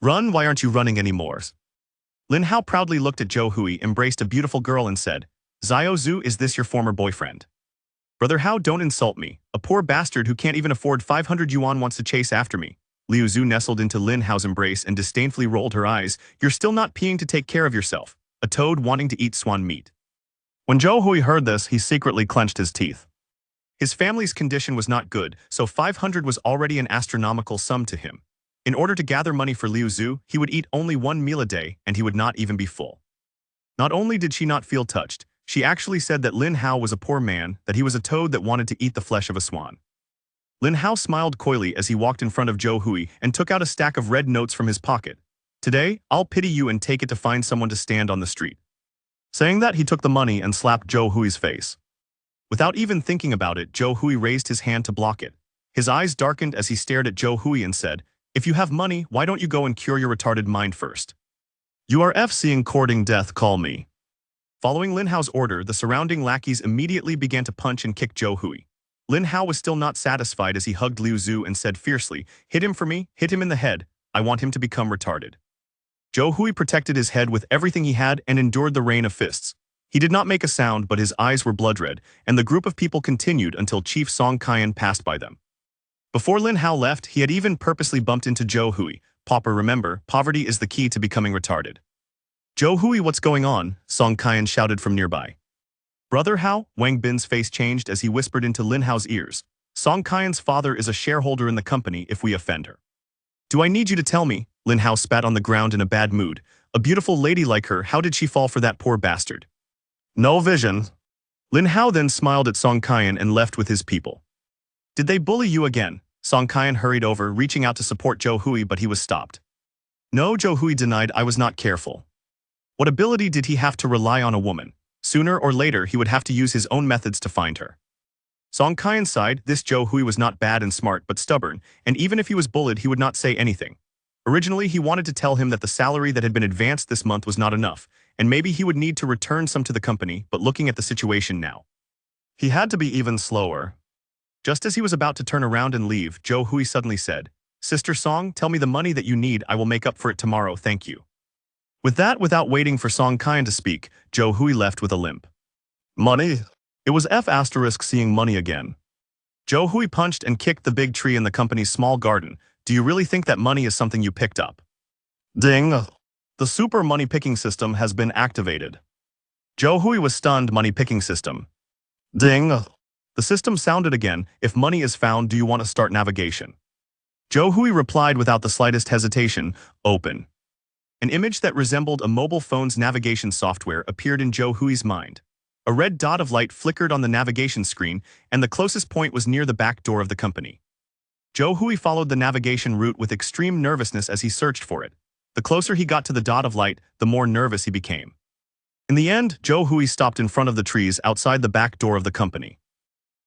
Run, why aren't you running anymore? Lin Hao proudly looked at Zhou Hui, embraced a beautiful girl and said, Xiao Zhu, is this your former boyfriend? Brother Hao, don't insult me. A poor bastard who can't even afford 500 yuan wants to chase after me. Liu Zhu nestled into Lin Hao's embrace and disdainfully rolled her eyes. You're still not peeing to take care of yourself. A toad wanting to eat swan meat. When Zhou Hui heard this, he secretly clenched his teeth. His family's condition was not good, so 500 was already an astronomical sum to him. In order to gather money for Liu Zhu, he would eat only one meal a day, and he would not even be full. Not only did she not feel touched, she actually said that Lin Hao was a poor man, that he was a toad that wanted to eat the flesh of a swan. Lin Hao smiled coyly as he walked in front of Zhou Hui and took out a stack of red notes from his pocket. Today, I'll pity you and take it to find someone to stand on the street. Saying that, he took the money and slapped Zhou Hui's face. Without even thinking about it, Zhou Hui raised his hand to block it. His eyes darkened as he stared at Zhou Hui and said, If you have money, why don't you go and cure your retarded mind first? You are seeing courting death, call me. Following Lin Hao's order, the surrounding lackeys immediately began to punch and kick Zhou Hui. Lin Hao was still not satisfied as he hugged Liu Zhu and said fiercely, Hit him for me, hit him in the head, I want him to become retarded. Zhou Hui protected his head with everything he had and endured the rain of fists. He did not make a sound, but his eyes were blood red, and the group of people continued until Chief Song Qian passed by them. Before Lin Hao left, he had even purposely bumped into Zhou Hui. Pauper, remember, poverty is the key to becoming retarded. Zhou Hui, what's going on? Song Qian shouted from nearby. Brother Hao? Wang Bin's face changed as he whispered into Lin Hao's ears. Song Qian's father is a shareholder in the company if we offend her. Do I need you to tell me? Lin Hao spat on the ground in a bad mood. A beautiful lady like her, how did she fall for that poor bastard? No vision. Lin Hao then smiled at Song Qian and left with his people. Did they bully you again? Song Qian hurried over, reaching out to support Zhou Hui, but he was stopped. No, Zhou Hui denied, I was not careful. What ability did he have to rely on a woman? Sooner or later, he would have to use his own methods to find her. Song Qian sighed. This Zhou Hui was not bad and smart, but stubborn, and even if he was bullied, he would not say anything. Originally, he wanted to tell him that the salary that had been advanced this month was not enough, and maybe he would need to return some to the company, but looking at the situation now, he had to be even slower. Just as he was about to turn around and leave, Zhou Hui suddenly said, Sister Song, tell me the money that you need, I will make up for it tomorrow, thank you. With that, without waiting for Song Qian to speak, Zhou Hui left with a limp. Money? It was seeing money again. Zhou Hui punched and kicked the big tree in the company's small garden. Do you really think that money is something you picked up? Ding! The super money picking system has been activated. Zhou Hui was stunned. Money picking system. Ding! The system sounded again. If money is found, do you want to start navigation? Zhou Hui replied without the slightest hesitation, open. An image that resembled a mobile phone's navigation software appeared in Zhou Hui's mind. A red dot of light flickered on the navigation screen, and the closest point was near the back door of the company. Zhou Hui followed the navigation route with extreme nervousness as he searched for it. The closer he got to the dot of light, the more nervous he became. In the end, Zhou Hui stopped in front of the trees outside the back door of the company.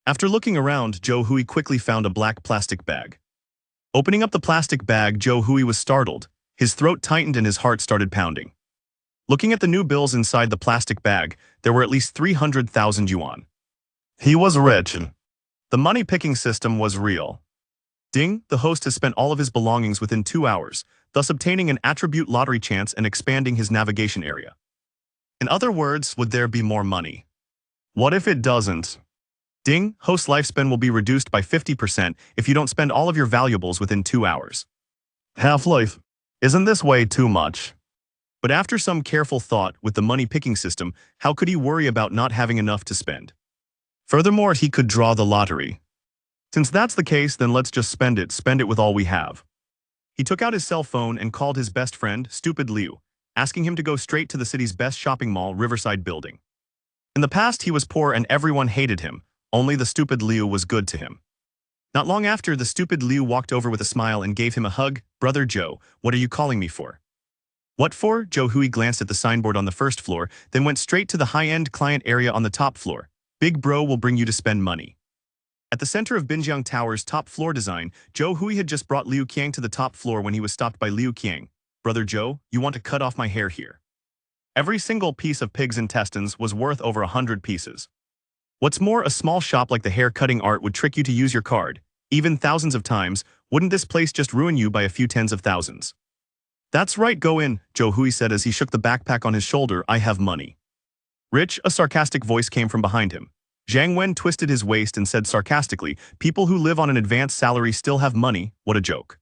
After looking around, Zhou Hui quickly found a black plastic bag. Opening up the plastic bag, Zhou Hui was startled. His throat tightened and his heart started pounding. Looking at the new bills inside the plastic bag, there were at least 300,000 yuan. He was rich. The money-picking system was real. Ding, the host has spent all of his belongings within 2 hours, thus obtaining an attribute lottery chance and expanding his navigation area. In other words, would there be more money? What if it doesn't? Ding, host lifespan will be reduced by 50% if you don't spend all of your valuables within 2 hours. Half-life. Isn't this way too much? But after some careful thought with the money-picking system, how could he worry about not having enough to spend? Furthermore, he could draw the lottery. Since that's the case, then let's just spend it with all we have. He took out his cell phone and called his best friend, Stupid Liu, asking him to go straight to the city's best shopping mall, Riverside Building. In the past, he was poor and everyone hated him, only the Stupid Liu was good to him. Not long after, the Stupid Liu walked over with a smile and gave him a hug. Brother Joe, what are you calling me for? What for? Zhou Hui glanced at the signboard on the first floor, then went straight to the high-end client area on the top floor. Big bro will bring you to spend money. At the center of Binjiang Tower's top floor design, Zhou Hui had just brought Liu Qiang to the top floor when he was stopped by Liu Qiang. Brother Joe, you want to cut off my hair here. Every single piece of pig's intestines was worth over 100 pieces. What's more, a small shop like the hair-cutting art would trick you to use your card, even thousands of times. Wouldn't this place just ruin you by a few tens of thousands? That's right, go in, Joe Hui said as he shook the backpack on his shoulder. I have money. Rich, a sarcastic voice came from behind him. Zhang Wen twisted his waist and said sarcastically, people who live on an advanced salary still have money, what a joke.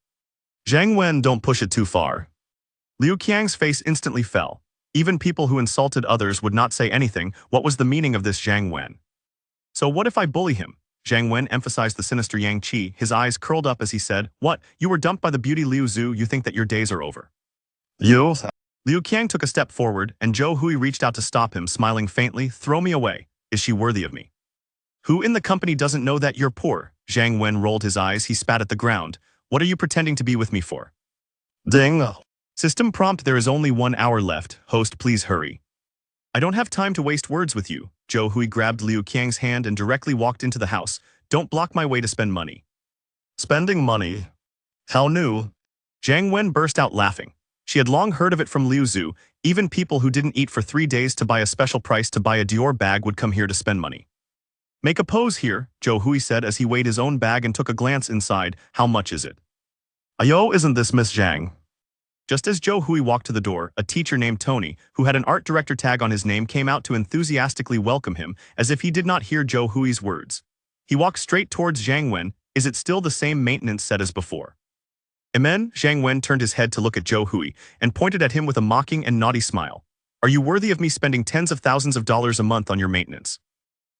Zhang Wen, don't push it too far. Liu Qiang's face instantly fell. Even people who insulted others would not say anything. What was the meaning of this Zhang Wen? So what if I bully him? Zhang Wen emphasized the sinister Yang Qi. His eyes curled up as he said, what, you were dumped by the beauty Liu Zhu, you think that your days are over? You? Liu Qiang took a step forward, and Zhou Hui reached out to stop him, smiling faintly, throw me away. Is she worthy of me? Who in the company doesn't know that you're poor? Zhang Wen rolled his eyes, he spat at the ground. What are you pretending to be with me for? Ding. System prompt, there is only 1 hour left. Host, please hurry. I don't have time to waste words with you. Zhou Hui grabbed Liu Qiang's hand and directly walked into the house. Don't block my way to spend money. Spending money? How new? Zhang Wen burst out laughing. She had long heard of it from Liu Zhu. Even people who didn't eat for 3 days to buy a special price to buy a Dior bag would come here to spend money. Make a pose here, Zhou Hui said as he weighed his own bag and took a glance inside. How much is it? Ayo, isn't this Miss Zhang? Just as Zhou Hui walked to the door, a teacher named Tony, who had an art director tag on his name, came out to enthusiastically welcome him, as if he did not hear Zhou Hui's words. He walked straight towards Zhang Wen. Is it still the same maintenance set as before? Amen. Zhang Wen turned his head to look at Zhou Hui and pointed at him with a mocking and naughty smile. Are you worthy of me spending tens of thousands of dollars a month on your maintenance?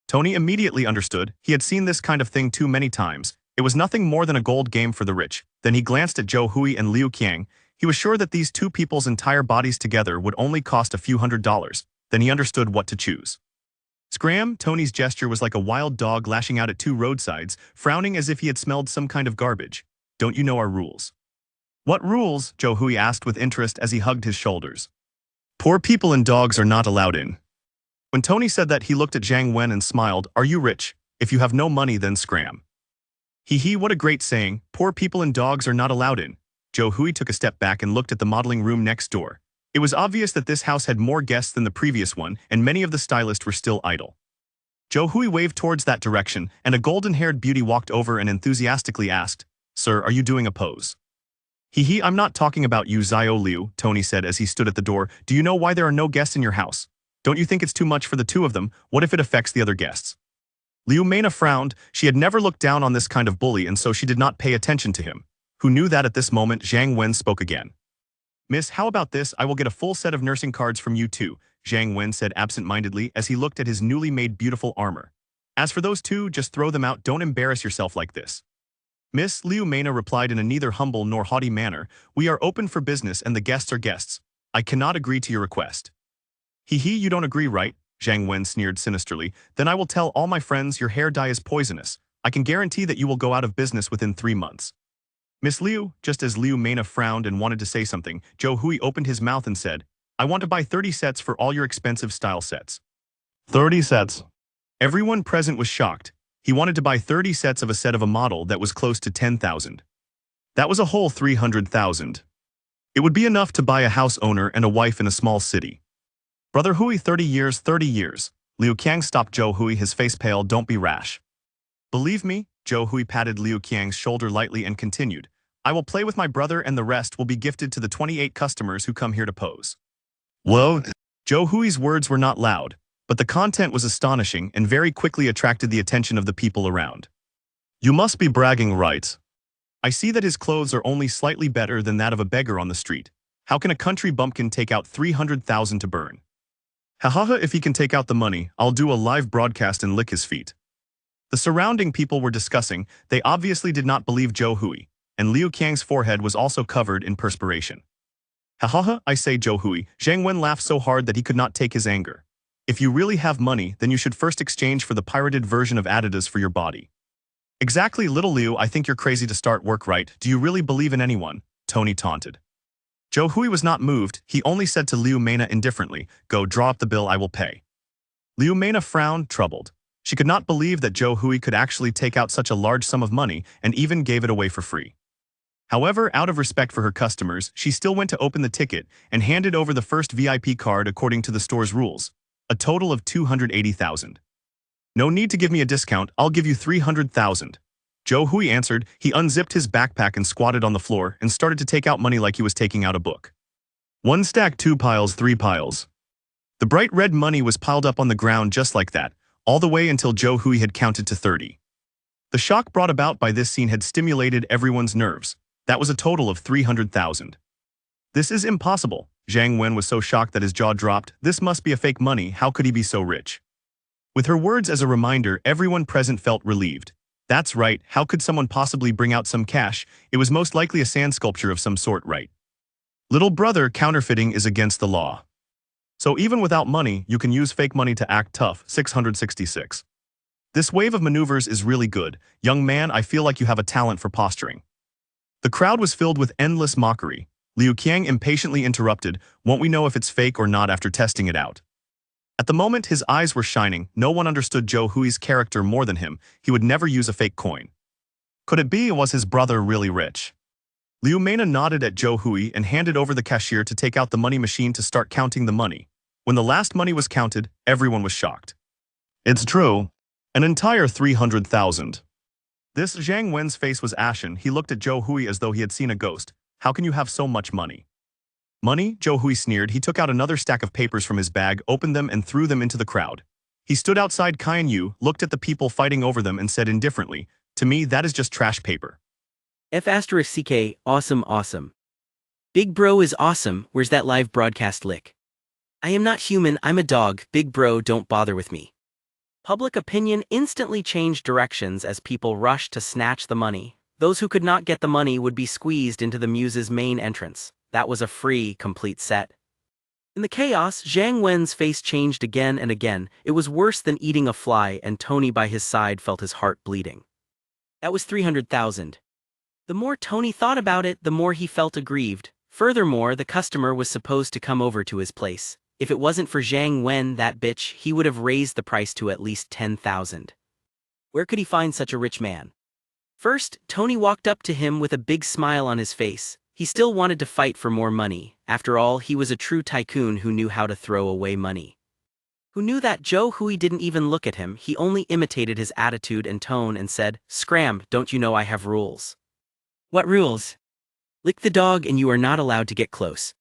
Tony immediately understood. He had seen this kind of thing too many times. It was nothing more than a gold game for the rich. Then he glanced at Zhou Hui and Liu Qiang. He was sure that these two people's entire bodies together would only cost a few $100s. Then he understood what to choose. Scram! Tony's gesture was like a wild dog lashing out at 2 roadsides, frowning as if he had smelled some kind of garbage. Don't you know our rules? What rules? Zhou Hui asked with interest as he hugged his shoulders. Poor people and dogs are not allowed in. When Tony said that, he looked at Zhang Wen and smiled. Are you rich? If you have no money, then scram. Hee, what a great saying. Poor people and dogs are not allowed in. Zhou Hui took a step back and looked at the modeling room next door. It was obvious that this house had more guests than the previous one, and many of the stylists were still idle. Zhou Hui waved towards that direction, and a golden-haired beauty walked over and enthusiastically asked, Sir, are you doing a pose? Hee, I'm not talking about you, Xiao Liu, Tony said as he stood at the door. Do you know why there are no guests in your house? Don't you think it's too much for the 2 of them? What if it affects the other guests? Liu Mena frowned. She had never looked down on this kind of bully, and so she did not pay attention to him. Who knew that at this moment Zhang Wen spoke again. Miss, how about this? I will get a full set of nursing cards from you too, Zhang Wen said absent-mindedly as he looked at his newly made beautiful armor. As for those 2, just throw them out. Don't embarrass yourself like this. Miss, Liu Mena replied in a neither humble nor haughty manner. We are open for business and the guests are guests. I cannot agree to your request. Hee, you don't agree, right? Zhang Wen sneered sinisterly. Then I will tell all my friends your hair dye is poisonous. I can guarantee that you will go out of business within 3 months. Miss Liu, just as Liu Mena frowned and wanted to say something, Zhou Hui opened his mouth and said, I want to buy 30 sets for all your expensive style sets. 30 sets. Everyone present was shocked. He wanted to buy 30 sets of a set of a model that was close to 10,000. That was a whole 300,000. It would be enough to buy a house owner and a wife in a small city. Brother Hui, 30 years, 30 years. Liu Qiang stopped Zhou Hui, his face pale. Don't be rash. Believe me, Zhou Hui patted Liu Qiang's shoulder lightly and continued. I will play with my brother and the rest will be gifted to the 28 customers who come here to pose. Whoa. Zhou Hui's words were not loud, but the content was astonishing and very quickly attracted the attention of the people around. You must be bragging, right? I see that his clothes are only slightly better than that of a beggar on the street. How can a country bumpkin take out 300,000 to burn? Hahaha, if he can take out the money, I'll do a live broadcast and lick his feet. The surrounding people were discussing. They obviously did not believe Zhou Hui, and Liu Qiang's forehead was also covered in perspiration. Hahaha, I say, Zhou Hui. Zhang Wen laughed so hard that he could not take his anger. If you really have money, then you should first exchange for the pirated version of Adidas for your body. Exactly, little Liu, I think you're crazy to start work, right? Do you really believe in anyone? Tony taunted. Zhou Hui was not moved. He only said to Liu Mena indifferently, Go draw up the bill, I will pay. Liu Mena frowned, troubled. She could not believe that Zhou Hui could actually take out such a large sum of money and even gave it away for free. However, out of respect for her customers, she still went to open the ticket and handed over the first VIP card according to the store's rules, a total of 280,000. No need to give me a discount, I'll give you 300,000. Zhou Hui answered. He unzipped his backpack and squatted on the floor and started to take out money like he was taking out a book. One stack, two piles, three piles. The bright red money was piled up on the ground just like that, all the way until Joe Hui had counted to 30. The shock brought about by this scene had stimulated everyone's nerves. That was a total of 300,000. This is impossible. Zhang Wen was so shocked that his jaw dropped. This must be a fake money. How could he be so rich? With her words as a reminder, everyone present felt relieved. That's right, how could someone possibly bring out some cash? It was most likely a sand sculpture of some sort, right? Little brother, counterfeiting is against the law. So even without money, you can use fake money to act tough. 666. This wave of maneuvers is really good. Young man, I feel like you have a talent for posturing. The crowd was filled with endless mockery. Liu Qiang impatiently interrupted, won't we know if it's fake or not after testing it out? At the moment, his eyes were shining. No one understood Zhou Hui's character more than him. He would never use a fake coin. Could it be, was his brother really rich? Liu Mena nodded at Zhou Hui and handed over the cashier to take out the money machine to start counting the money. When the last money was counted, everyone was shocked. It's true. An entire 300,000. This Zhang Wen's face was ashen. He looked at Zhou Hui as though he had seen a ghost. How can you have so much money? Money? Zhou Hui sneered. He took out another stack of papers from his bag, opened them and threw them into the crowd. He stood outside Kaian Yu, looked at the people fighting over them and said indifferently, to me that is just trash paper. F***CK, awesome awesome. Big bro is awesome, where's that live broadcast lick? I am not human, I'm a dog, big bro don't bother with me. Public opinion instantly changed directions as people rushed to snatch the money. Those who could not get the money would be squeezed into the muse's main entrance. That was a free, complete set. In the chaos, Zhang Wen's face changed again and again. It was worse than eating a fly, and Tony by his side felt his heart bleeding. That was 300,000. The more Tony thought about it, the more he felt aggrieved. Furthermore, the customer was supposed to come over to his place. If it wasn't for Zhang Wen, that bitch, he would have raised the price to at least 10,000. Where could he find such a rich man? First, Tony walked up to him with a big smile on his face. He still wanted to fight for more money. After all, he was a true tycoon who knew how to throw away money. Who knew that Zhou Hui didn't even look at him, he only imitated his attitude and tone and said, "Scram, don't you know I have rules?" "What rules?" "Lick the dog and you are not allowed to get close."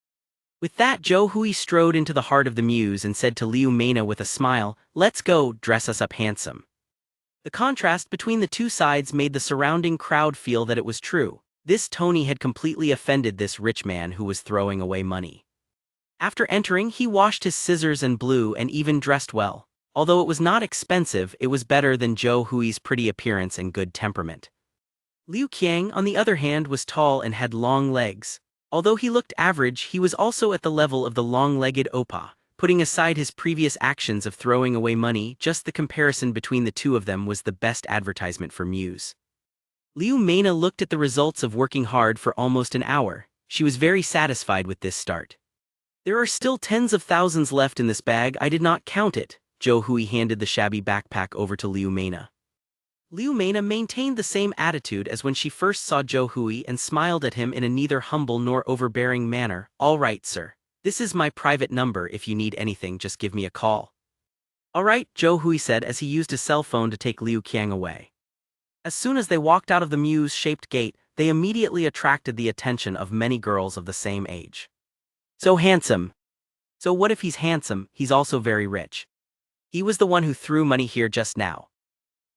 With that, Zhou Hui strode into the heart of the muse and said to Liu Mena with a smile, "Let's go, dress us up handsome." The contrast between the two sides made the surrounding crowd feel that it was true. This Tony had completely offended this rich man who was throwing away money. After entering, he washed his scissors and blew and even dressed well. Although it was not expensive, it was better than Zhou Hui's pretty appearance and good temperament. Liu Qiang, on the other hand, was tall and had long legs. Although he looked average, he was also at the level of the long-legged Oppa. Putting aside his previous actions of throwing away money, just the comparison between the two of them was the best advertisement for Muse. Liu Mena looked at the results of working hard for almost an hour. She was very satisfied with this start. There are still tens of thousands left in this bag, I did not count it. Zhou Hui handed the shabby backpack over to Liu Mena. Liu Mena maintained the same attitude as when she first saw Zhou Hui and smiled at him in a neither humble nor overbearing manner. "All right, sir. This is my private number. If you need anything, just give me a call." "All right," Zhou Hui said as he used his cell phone to take Liu Qiang away. As soon as they walked out of the muse-shaped gate, they immediately attracted the attention of many girls of the same age. "So handsome." "So what if he's handsome, he's also very rich. He was the one who threw money here just now."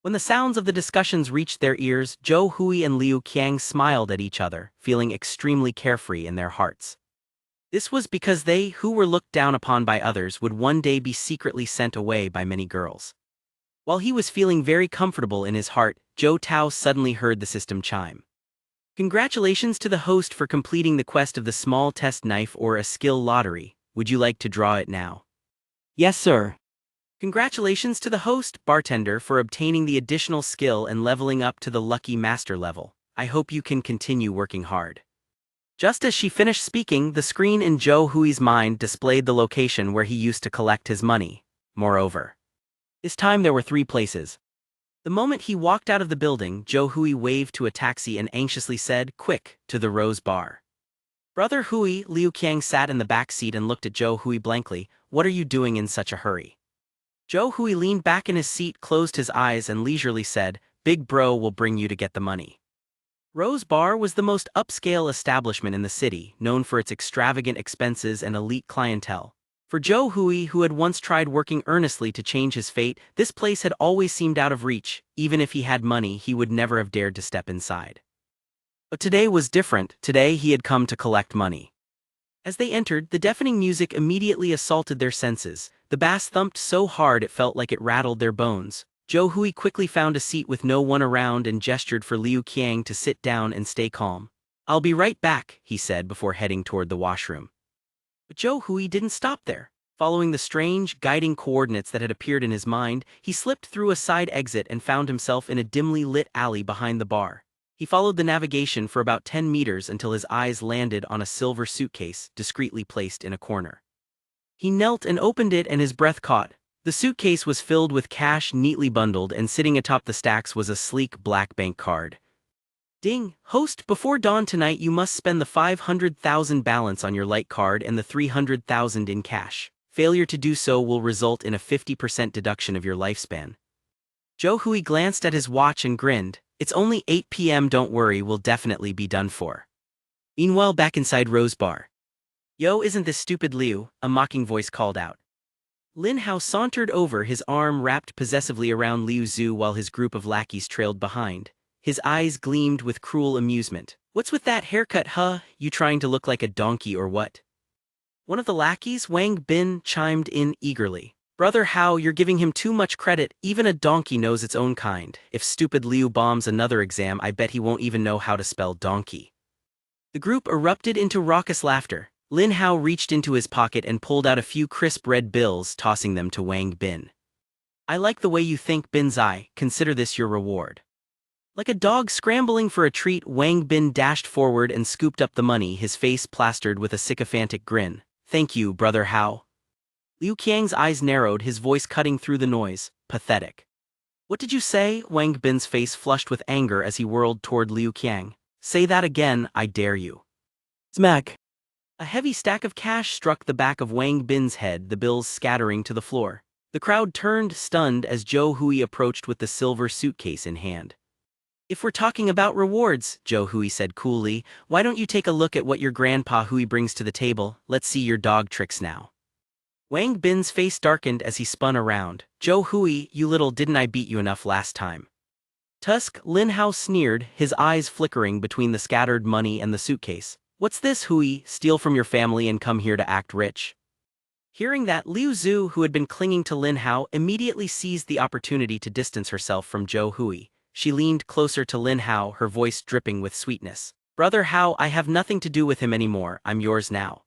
When the sounds of the discussions reached their ears, Zhou Hui and Liu Qiang smiled at each other, feeling extremely carefree in their hearts. This was because they, who were looked down upon by others, would one day be secretly sent away by many girls. While he was feeling very comfortable in his heart, Zhou Tao suddenly heard the system chime. "Congratulations to the host for completing the quest of the small test knife or a skill lottery. Would you like to draw it now?" "Yes, sir." "Congratulations to the host, bartender, for obtaining the additional skill and leveling up to the lucky master level. I hope you can continue working hard." Just as she finished speaking, the screen in Zhou Hui's mind displayed the location where he used to collect his money. Moreover, this time there were 3 places. The moment he walked out of the building, Zhou Hui waved to a taxi and anxiously said, "Quick, to the Rose Bar." "Brother Hui," Liu Qiang sat in the back seat and looked at Zhou Hui blankly, "What are you doing in such a hurry?" Zhou Hui leaned back in his seat, closed his eyes and leisurely said, "Big bro will bring you to get the money." Rose Bar was the most upscale establishment in the city, known for its extravagant expenses and elite clientele. For Joe Hui, who had once tried working earnestly to change his fate, this place had always seemed out of reach. Even if he had money, he would never have dared to step inside. But today was different. Today he had come to collect money. As they entered, the deafening music immediately assaulted their senses. The bass thumped so hard it felt like it rattled their bones. Joe Hui quickly found a seat with no one around and gestured for Liu Qiang to sit down and stay calm. "I'll be right back," he said before heading toward the washroom. But Joe Hui didn't stop there. Following the strange, guiding coordinates that had appeared in his mind, he slipped through a side exit and found himself in a dimly lit alley behind the bar. He followed the navigation for about 10 meters until his eyes landed on a silver suitcase discreetly placed in a corner. He knelt and opened it, and his breath caught. The suitcase was filled with cash neatly bundled, and sitting atop the stacks was a sleek black bank card. "Ding, host, before dawn tonight you must spend the 500,000 balance on your light card and the 300,000 in cash. Failure to do so will result in a 50% deduction of your lifespan." Joe Hui glanced at his watch and grinned. "It's only 8 p.m. Don't worry, we'll definitely be done for." Meanwhile, back inside Rose Bar. "Yo, isn't this stupid Liu?" a mocking voice called out. Lin Hao sauntered over, his arm wrapped possessively around Liu Zhu while his group of lackeys trailed behind. His eyes gleamed with cruel amusement. "What's with that haircut, huh? You trying to look like a donkey or what?" One of the lackeys, Wang Bin, chimed in eagerly. "Brother Hao, you're giving him too much credit. Even a donkey knows its own kind. If stupid Liu bombs another exam, I bet he won't even know how to spell donkey." The group erupted into raucous laughter. Lin Hao reached into his pocket and pulled out a few crisp red bills, tossing them to Wang Bin. "I like the way you think, Bin Zai. Consider this your reward." Like a dog scrambling for a treat, Wang Bin dashed forward and scooped up the money, his face plastered with a sycophantic grin. "Thank you, Brother Hao." Liu Qiang's eyes narrowed, his voice cutting through the noise. "Pathetic." "What did you say?" Wang Bin's face flushed with anger as he whirled toward Liu Qiang. "Say that again, I dare you." Smack. A heavy stack of cash struck the back of Wang Bin's head, the bills scattering to the floor. The crowd turned, stunned, as Joe Hui approached with the silver suitcase in hand. "If we're talking about rewards," Joe Hui said coolly, "why don't you take a look at what your grandpa Hui brings to the table? Let's see your dog tricks now." Wang Bin's face darkened as he spun around. "Joe Hui, you little didn't I beat you enough last time." "Tusk," Lin Hao sneered, his eyes flickering between the scattered money and the suitcase. "What's this, Hui? Steal from your family and come here to act rich?" Hearing that, Liu Zhu, who had been clinging to Lin Hao, immediately seized the opportunity to distance herself from Joe Hui. She leaned closer to Lin Hao, her voice dripping with sweetness. "Brother Hao, I have nothing to do with him anymore. I'm yours now."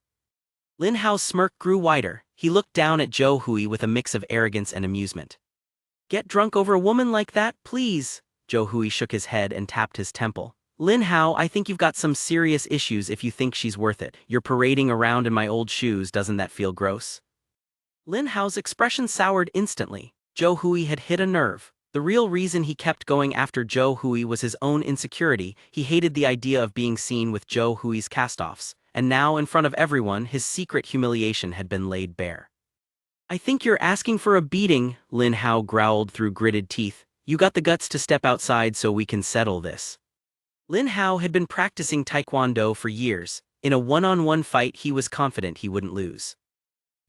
Lin Hao's smirk grew wider. He looked down at Joe Hui with a mix of arrogance and amusement. "Get drunk over a woman like that, please?" Joe Hui shook his head and tapped his temple. "Lin Hao, I think you've got some serious issues if you think she's worth it. You're parading around in my old shoes, doesn't that feel gross?" Lin Hao's expression soured instantly. Joe Hui had hit a nerve. The real reason he kept going after Joe Hui was his own insecurity. He hated the idea of being seen with Joe Hui's castoffs, and now in front of everyone his secret humiliation had been laid bare. "I think you're asking for a beating," Lin Hao growled through gritted teeth. "You got the guts to step outside so we can settle this." Lin Hao had been practicing taekwondo for years. In a one-on-one fight he was confident he wouldn't lose.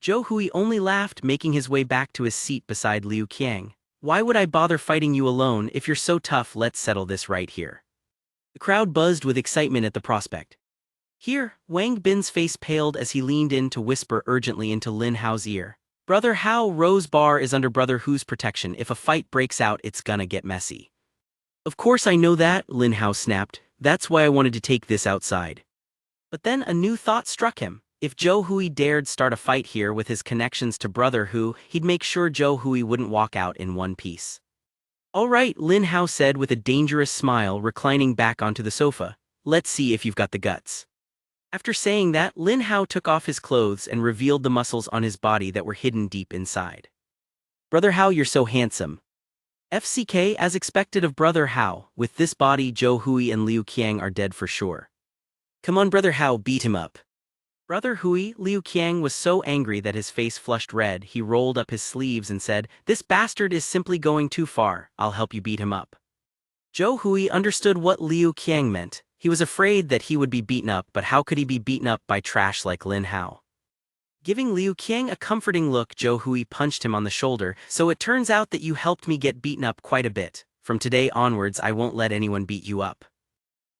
Joe Hui only laughed, making his way back to his seat beside Liu Qiang. "Why would I bother fighting you alone? If you're so tough, let's settle this right here." The crowd buzzed with excitement at the prospect. "Here," Wang Bin's face paled as he leaned in to whisper urgently into Lin Hao's ear. "Brother Hao, Rose Bar is under Brother Hu's protection. If a fight breaks out, it's gonna get messy." "Of course I know that," Lin Hao snapped. "That's why I wanted to take this outside." But then a new thought struck him. If Joe Hui dared start a fight here with his connections to Brother Hu, he'd make sure Joe Hui wouldn't walk out in one piece. "All right," Lin Hao said with a dangerous smile, reclining back onto the sofa. "Let's see if you've got the guts." After saying that, Lin Hao took off his clothes and revealed the muscles on his body that were hidden deep inside. "Brother Hao, you're so handsome." FCK, as expected of Brother Hao, with this body Joe Hui and Liu Qiang are dead for sure. "Come on, Brother Hao, beat him up." Brother Hui, Liu Qiang was so angry that his face flushed red. He rolled up his sleeves and said, "This bastard is simply going too far. I'll help you beat him up." Zhou Hui understood what Liu Qiang meant. He was afraid that he would be beaten up, but how could he be beaten up by trash like Lin Hao? Giving Liu Qiang a comforting look, Zhou Hui punched him on the shoulder. So it turns out that you helped me get beaten up quite a bit. From today onwards I won't let anyone beat you up.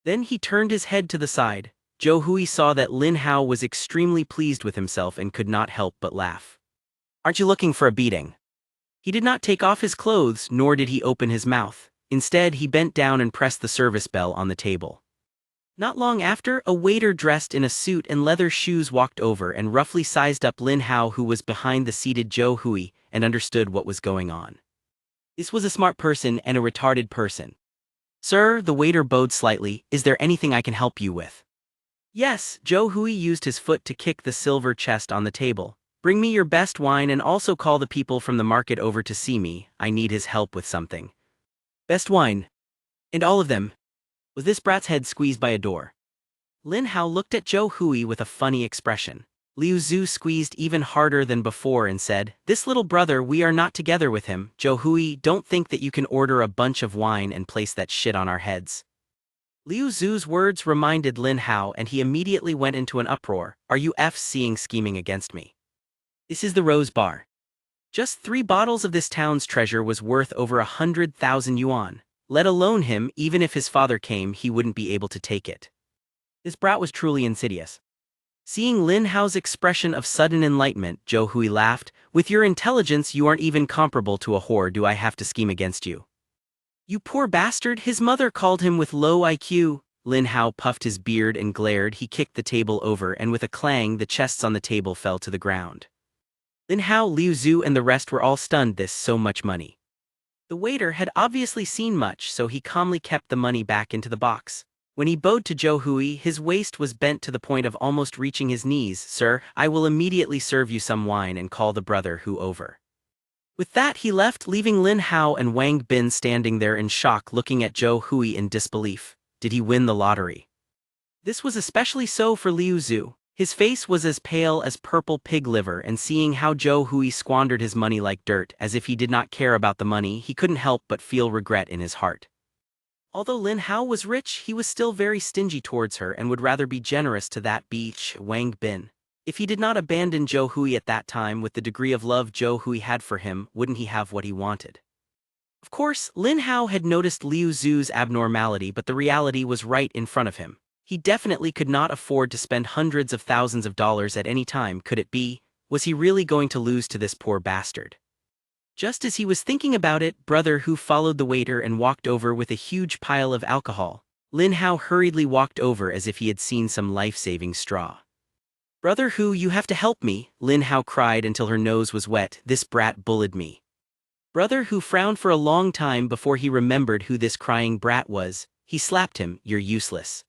Then he turned his head to the side. Zhou Hui saw that Lin Hao was extremely pleased with himself and could not help but laugh. Aren't you looking for a beating? He did not take off his clothes, nor did he open his mouth. Instead, he bent down and pressed the service bell on the table. Not long after, a waiter dressed in a suit and leather shoes walked over and roughly sized up Lin Hao, who was behind the seated Zhou Hui, and understood what was going on. This was a smart person and a retarded person. Sir, the waiter bowed slightly, is there anything I can help you with? Yes, Zhou Hui used his foot to kick the silver chest on the table. Bring me your best wine and also call the people from the market over to see me, I need his help with something. Best wine. And all of them. Was this brat's head squeezed by a door? Lin Hao looked at Zhou Hui with a funny expression. Liu Zhu squeezed even harder than before and said, this little brother, we are not together with him. Zhou Hui, don't think that you can order a bunch of wine and place that shit on our heads. Liu Zhu's words reminded Lin Hao and he immediately went into an uproar. Are you seeing scheming against me? This is the Rose Bar. Just 3 bottles of this town's treasure was worth over 100,000 yuan. Let alone him, even if his father came, he wouldn't be able to take it. This brat was truly insidious. Seeing Lin Hao's expression of sudden enlightenment, Zhou Hui laughed. With your intelligence, you aren't even comparable to a whore. Do I have to scheme against you? You poor bastard, his mother called him with low IQ. Lin Hao puffed his beard and glared. He kicked the table over and with a clang the chests on the table fell to the ground. Lin Hao, Liu Zhu and the rest were all stunned. This so much money. The waiter had obviously seen much, so he calmly kept the money back into the box. When he bowed to Zhou Hui, his waist was bent to the point of almost reaching his knees. Sir, I will immediately serve you some wine and call the brother Hu over. With that he left, leaving Lin Hao and Wang Bin standing there in shock, looking at Zhou Hui in disbelief. Did he win the lottery? This was especially so for Liu Zhu. His face was as pale as purple pig liver, and seeing how Zhou Hui squandered his money like dirt, as if he did not care about the money, he couldn't help but feel regret in his heart. Although Lin Hao was rich, he was still very stingy towards her and would rather be generous to that bitch, Wang Bin. If he did not abandon Zhou Hui at that time with the degree of love Zhou Hui had for him, wouldn't he have what he wanted? Of course, Lin Hao had noticed Liu Zhu's abnormality, but the reality was right in front of him. He definitely could not afford to spend hundreds of thousands of dollars at any time. Could it be? Was he really going to lose to this poor bastard? Just as he was thinking about it, Brother Hu followed the waiter and walked over with a huge pile of alcohol. Lin Hao hurriedly walked over as if he had seen some life-saving straw. Brother Hu, you have to help me, Lin Hao cried until her nose was wet. This brat bullied me. Brother Hu frowned for a long time before he remembered who this crying brat was. He slapped him. You're useless.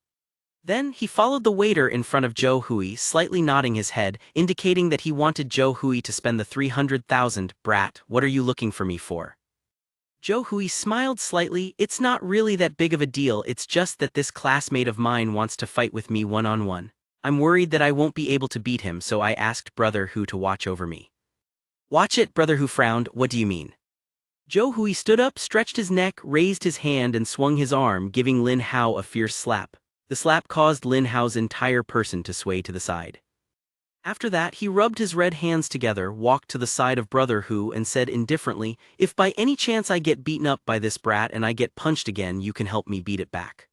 Then, he followed the waiter in front of Zhou Hui, slightly nodding his head, indicating that he wanted Zhou Hui to spend the 300,000. Brat, what are you looking for me for? Zhou Hui smiled slightly. It's not really that big of a deal, it's just that this classmate of mine wants to fight with me one-on-one. I'm worried that I won't be able to beat him, so I asked Brother Hu to watch over me. Watch it? Brother Hu frowned. What do you mean? Zhou Hui stood up, stretched his neck, raised his hand and swung his arm, giving Lin Hao a fierce slap. The slap caused Lin Hao's entire person to sway to the side. After that, he rubbed his red hands together, walked to the side of Brother Hu and said indifferently, if by any chance I get beaten up by this brat and I get punched again, you can help me beat it back.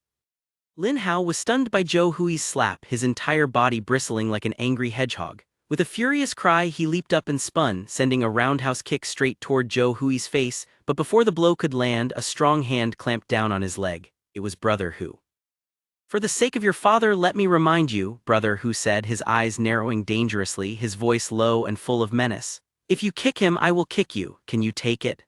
Lin Hao was stunned by Zhou Hui's slap, his entire body bristling like an angry hedgehog. With a furious cry, he leaped up and spun, sending a roundhouse kick straight toward Zhou Hui's face, but before the blow could land, a strong hand clamped down on his leg. It was Brother Hu. For the sake of your father, let me remind you, Brother Hu said, his eyes narrowing dangerously, his voice low and full of menace. If you kick him, I will kick you. Can you take it?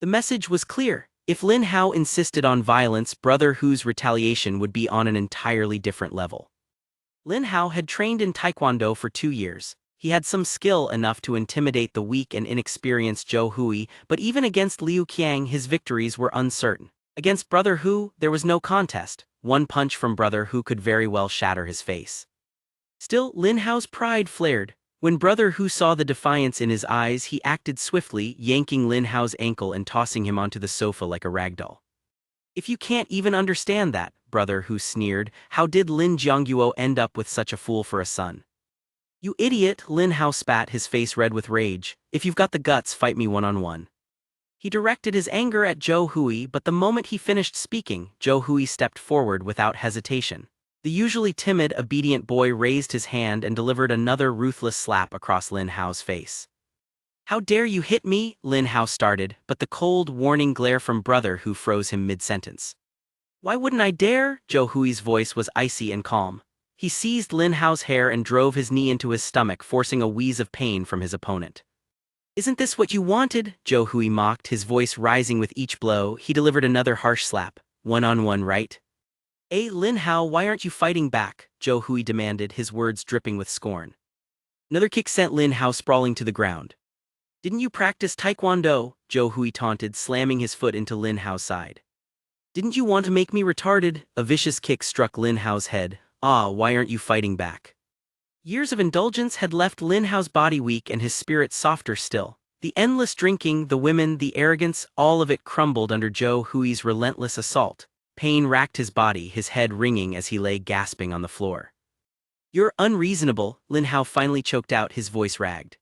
The message was clear. If Lin Hao insisted on violence, Brother Hu's retaliation would be on an entirely different level. Lin Hao had trained in Taekwondo for 2 years. He had some skill enough to intimidate the weak and inexperienced Zhou Hui, but even against Liu Qiang his victories were uncertain. Against Brother Hu, there was no contest. One punch from Brother Hu could very well shatter his face. Still, Lin Hao's pride flared. When Brother Hu saw the defiance in his eyes, he acted swiftly, yanking Lin Hao's ankle and tossing him onto the sofa like a ragdoll. If you can't even understand that, brother Hu sneered, how did Lin Jiangguo end up with such a fool for a son? You idiot, Lin Hao spat, his face red with rage. If you've got the guts, fight me one-on-one. He directed his anger at Zhou Hui, but the moment he finished speaking, Zhou Hui stepped forward without hesitation. The usually timid, obedient boy raised his hand and delivered another ruthless slap across Lin Hao's face. How dare you hit me? Lin Hao started, but the cold, warning glare from brother Hu froze him mid-sentence. Why wouldn't I dare? Zhou Hui's voice was icy and calm. He seized Lin Hao's hair and drove his knee into his stomach, forcing a wheeze of pain from his opponent. Isn't this what you wanted? Zhou Hui mocked, his voice rising with each blow. He delivered another harsh slap. One-on-one, right? Lin Hao, why aren't you fighting back? Zhou Hui demanded, his words dripping with scorn. Another kick sent Lin Hao sprawling to the ground. Didn't you practice taekwondo? Zhou Hui taunted, slamming his foot into Lin Hao's side. Didn't you want to make me retarded? A vicious kick struck Lin Hao's head. Why aren't you fighting back? Years of indulgence had left Lin Hao's body weak and his spirit softer still. The endless drinking, the women, the arrogance, all of it crumbled under Zhou Hui's relentless assault. Pain racked his body, his head ringing as he lay gasping on the floor. You're unreasonable, Lin Hao finally choked out, his voice ragged.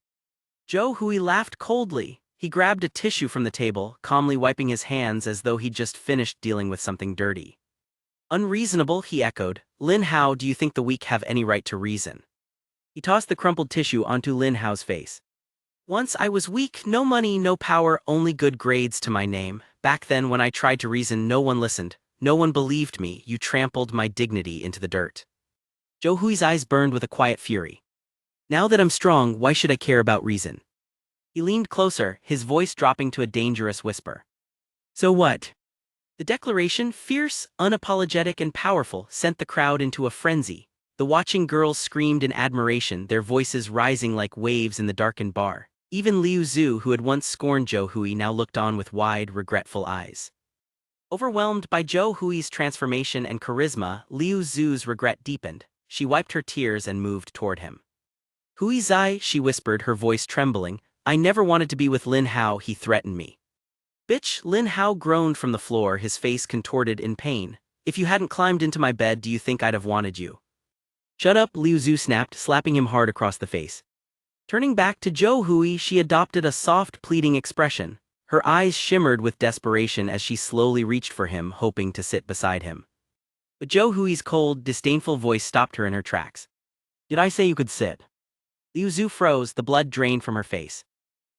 Zhou Hui laughed coldly. He grabbed a tissue from the table, calmly wiping his hands as though he'd just finished dealing with something dirty. Unreasonable, he echoed. Lin Hao, do you think the weak have any right to reason? He tossed the crumpled tissue onto Lin Hao's face. Once I was weak, no money, no power, only good grades to my name. Back then when I tried to reason, no one listened. No one believed me. You trampled my dignity into the dirt. Zhou Hui's eyes burned with a quiet fury. Now that I'm strong, why should I care about reason? He leaned closer, his voice dropping to a dangerous whisper. So what? The declaration, fierce, unapologetic and powerful, sent the crowd into a frenzy. The watching girls screamed in admiration, their voices rising like waves in the darkened bar. Even Liu Zhu, who had once scorned Zhou Hui, now looked on with wide, regretful eyes. Overwhelmed by Zhou Hui's transformation and charisma, Liu Zhu's regret deepened. She wiped her tears and moved toward him. Hui Zai, she whispered, her voice trembling, I never wanted to be with Lin Hao, he threatened me. Bitch, Lin Hao groaned from the floor, his face contorted in pain. If you hadn't climbed into my bed, do you think I'd have wanted you? Shut up, Liu Zhu snapped, slapping him hard across the face. Turning back to Zhou Hui, she adopted a soft, pleading expression. Her eyes shimmered with desperation as she slowly reached for him, hoping to sit beside him. But Zhou Hui's cold, disdainful voice stopped her in her tracks. Did I say you could sit? Liu Zhu froze, the blood drained from her face.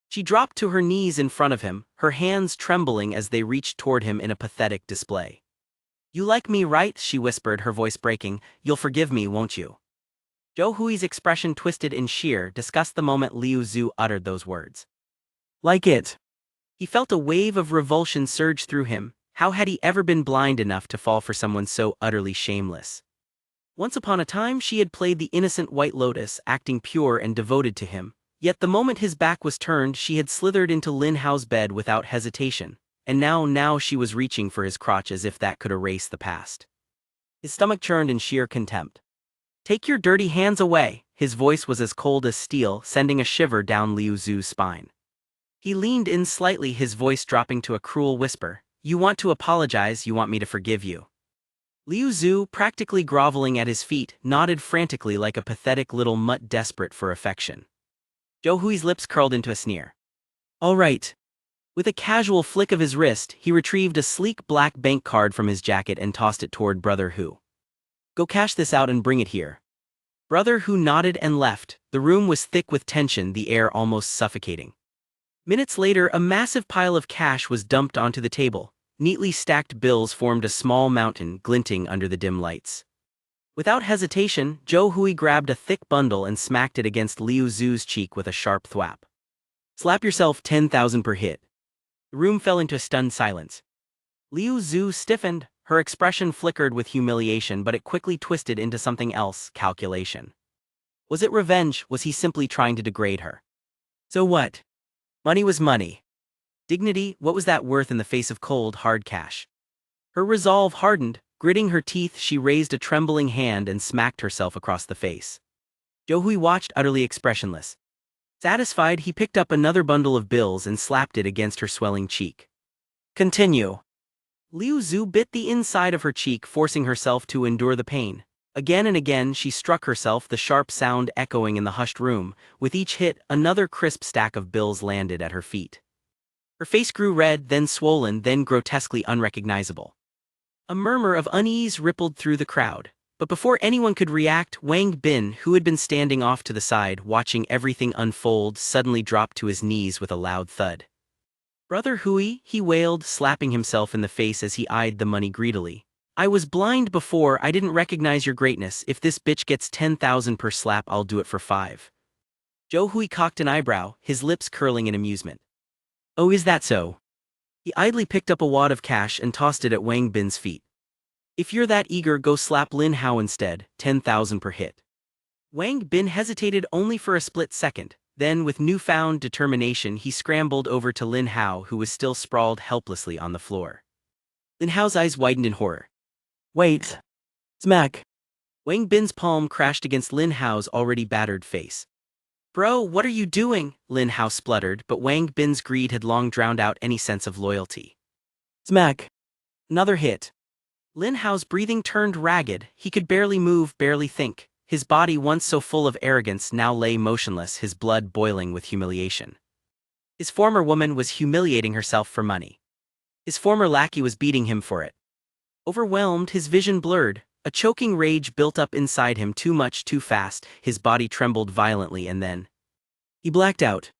She dropped to her knees in front of him, her hands trembling as they reached toward him in a pathetic display. You like me, right? She whispered, her voice breaking. You'll forgive me, won't you? Zhou Hui's expression twisted in sheer disgust the moment Liu Zhu uttered those words. Like it. He felt a wave of revulsion surge through him. How had he ever been blind enough to fall for someone so utterly shameless? Once upon a time she had played the innocent White Lotus, acting pure and devoted to him. Yet the moment his back was turned, she had slithered into Lin Hao's bed without hesitation. And now she was reaching for his crotch as if that could erase the past. His stomach churned in sheer contempt. Take your dirty hands away. His voice was as cold as steel, sending a shiver down Liu Zhu's spine. He leaned in slightly, his voice dropping to a cruel whisper. You want to apologize, you want me to forgive you. Liu Zhu, practically groveling at his feet, nodded frantically like a pathetic little mutt desperate for affection. Zhou Hui's lips curled into a sneer. All right. With a casual flick of his wrist, he retrieved a sleek black bank card from his jacket and tossed it toward Brother Hu. Go cash this out and bring it here. Brother Hu nodded and left. The room was thick with tension, the air almost suffocating. Minutes later, a massive pile of cash was dumped onto the table. Neatly stacked bills formed a small mountain, glinting under the dim lights. Without hesitation, Zhou Hui grabbed a thick bundle and smacked it against Liu Zhu's cheek with a sharp thwap. Slap yourself 10,000 per hit. The room fell into a stunned silence. Liu Zhu stiffened, her expression flickered with humiliation, but it quickly twisted into something else, calculation. Was it revenge? Was he simply trying to degrade her? So what? Money was money. Dignity, what was that worth in the face of cold, hard cash? Her resolve hardened. Gritting her teeth, she raised a trembling hand and smacked herself across the face. Zhou Hui watched, utterly expressionless. Satisfied, he picked up another bundle of bills and slapped it against her swelling cheek. Continue. Liu Zhu bit the inside of her cheek, forcing herself to endure the pain. Again and again she struck herself, the sharp sound echoing in the hushed room. With each hit, another crisp stack of bills landed at her feet. Her face grew red, then swollen, then grotesquely unrecognizable. A murmur of unease rippled through the crowd. But before anyone could react, Wang Bin, who had been standing off to the side watching everything unfold, suddenly dropped to his knees with a loud thud. "Brother Hui," he wailed, slapping himself in the face as he eyed the money greedily. "I was blind before, I didn't recognize your greatness. If this bitch gets 10,000 per slap, I'll do it for 5. Zhou Hui cocked an eyebrow, his lips curling in amusement. "Oh, is that so?" He idly picked up a wad of cash and tossed it at Wang Bin's feet. "If you're that eager, go slap Lin Hao instead, 10,000 per hit." Wang Bin hesitated only for a split second. Then, with newfound determination, he scrambled over to Lin Hao, who was still sprawled helplessly on the floor. Lin Hao's eyes widened in horror. "Wait. Smack." Wang Bin's palm crashed against Lin Hao's already battered face. "Bro, what are you doing?" Lin Hao spluttered, but Wang Bin's greed had long drowned out any sense of loyalty. Smack. Another hit. Lin Hao's breathing turned ragged, he could barely move, barely think. His body, once so full of arrogance, now lay motionless, his blood boiling with humiliation. His former woman was humiliating herself for money. His former lackey was beating him for it. Overwhelmed, his vision blurred. A choking rage built up inside him, too much, too fast. His body trembled violently, and then he blacked out.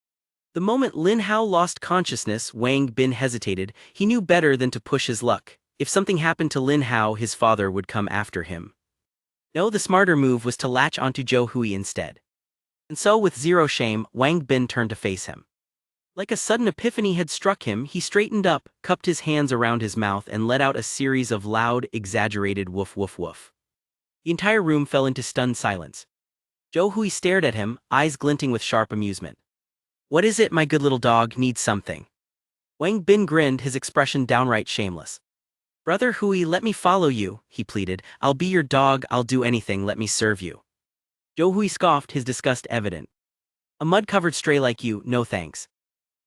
The moment Lin Hao lost consciousness, Wang Bin hesitated. He knew better than to push his luck. If something happened to Lin Hao, his father would come after him. No, the smarter move was to latch onto Zhou Hui instead. And so, with zero shame, Wang Bin turned to face him. Like a sudden epiphany had struck him, he straightened up, cupped his hands around his mouth, and let out a series of loud, exaggerated woof woof woof. The entire room fell into stunned silence. Zhou Hui stared at him, eyes glinting with sharp amusement. "What is it, my good little dog, needs something?" Wang Bin grinned, his expression downright shameless. "Brother Hui, let me follow you," he pleaded. "I'll be your dog, I'll do anything, let me serve you." Zhou Hui scoffed, his disgust evident. "A mud-covered stray like you, no thanks."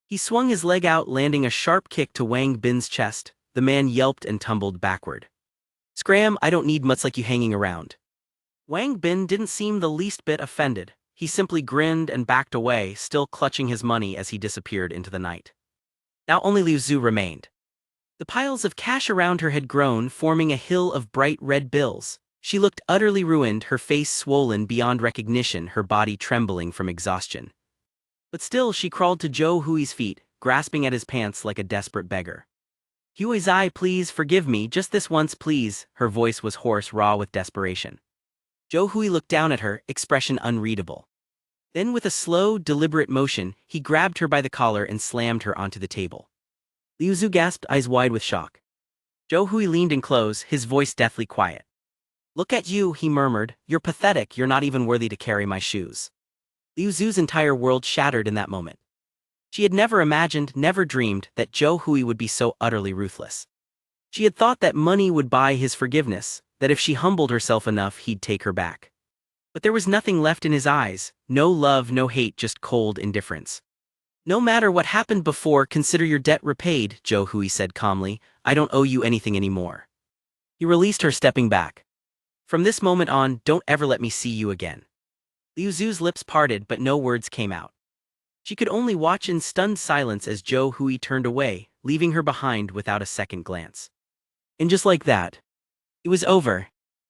He swung his leg out, landing a sharp kick to Wang Bin's chest. The man yelped and tumbled backward. "Scram, I don't need mutts like you hanging around." Wang Bin didn't seem the least bit offended. He simply grinned and backed away, still clutching his money as he disappeared into the night. Now only Liu Zhu remained. The piles of cash around her had grown, forming a hill of bright red bills. She looked utterly ruined, her face swollen beyond recognition, her body trembling from exhaustion. But still she crawled to Zhou Hui's feet, grasping at his pants like a desperate beggar. "Hui Zai, please forgive me, just this once please." Her voice was hoarse, raw with desperation. Zhou Hui looked down at her, expression unreadable. Then with a slow, deliberate motion, he grabbed her by the collar and slammed her onto the table. Liu Zhu gasped, eyes wide with shock. Zhou Hui leaned in close, his voice deathly quiet. "Look at you," he murmured. "You're pathetic, you're not even worthy to carry my shoes." Liu Zhu's entire world shattered in that moment. She had never imagined, never dreamed, that Zhou Hui would be so utterly ruthless. She had thought that money would buy his forgiveness, that if she humbled herself enough he'd take her back. But there was nothing left in his eyes, no love, no hate, just cold indifference. "No matter what happened before, consider your debt repaid," Zhou Hui said calmly. "I don't owe you anything anymore." He released her, stepping back. "From this moment on, don't ever let me see you again." Liu Zhu's lips parted, but no words came out. She could only watch in stunned silence as Zhou Hui turned away, leaving her behind without a second glance. And just like that, it was over.